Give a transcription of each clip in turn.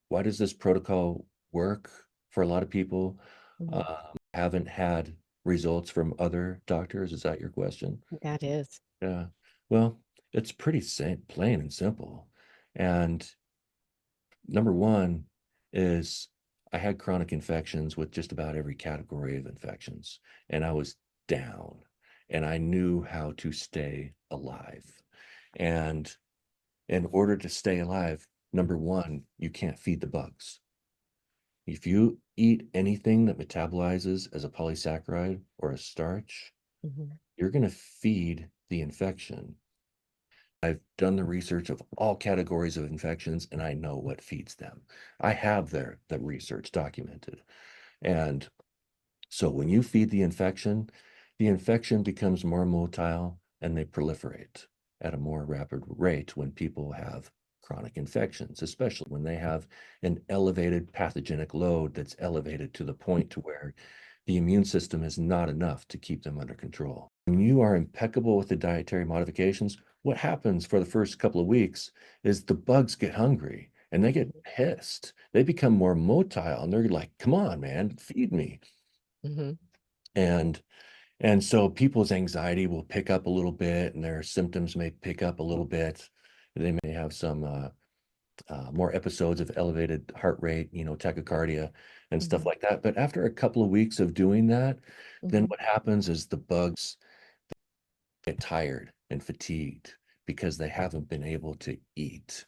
why does this protocol work for a lot of people? Mhm. Haven't had results from other doctors. Is that your question? That is. Yeah. Well, it's pretty plain and simple. And number one is I had chronic infections with just about every category of infections, and I was down, and I knew how to stay alive. And in order to stay alive, number one, you can't feed the bugs. If you eat anything that metabolizes as a polysaccharide or a starch, Mhm. you're going to feed the infection. I've done the research of all categories of infections and I know what feeds them. I have the research documented. And so when you feed the infection becomes more motile and they proliferate at a more rapid rate when people have chronic infections, especially when they have an elevated pathogenic load that's elevated to the point to where the immune system is not enough to keep them under control. When you are impeccable with the dietary modifications, what happens for the first couple of weeks is the bugs get hungry and they get Mhm. pissed. They become more motile and they're like, come on, man, feed me. Mhm. And and so people's anxiety will pick up a little bit and their symptoms may pick up a little bit. They may have some more episodes of elevated heart rate, tachycardia and stuff Mhm. like that. But after a couple of weeks of doing that, then Mhm. what happens is the bugs get tired and fatigued because they haven't been able to eat.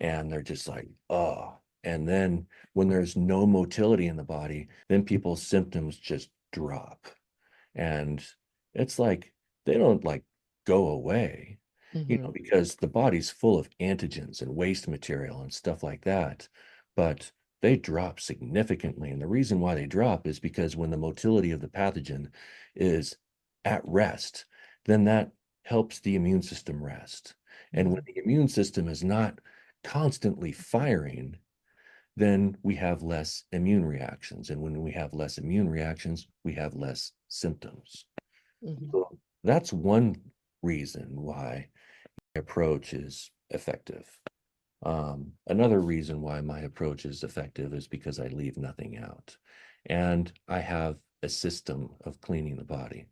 And they're just like, oh. And then when there's no motility in the body, then people's symptoms just drop. And it's like they don't like go away, Mhm. because the body's full of antigens and waste material and stuff like that. But they drop significantly. And the reason why they drop is because when the motility of the pathogen is at rest, then that helps the immune system rest. And when Mhm. the immune system is not constantly firing, then we have less immune reactions. And when we have less immune reactions, we have less symptoms. Mhm. So that's one reason why my approach is effective. Another reason why my approach is effective is because I leave nothing out. And I have a system of cleaning the body.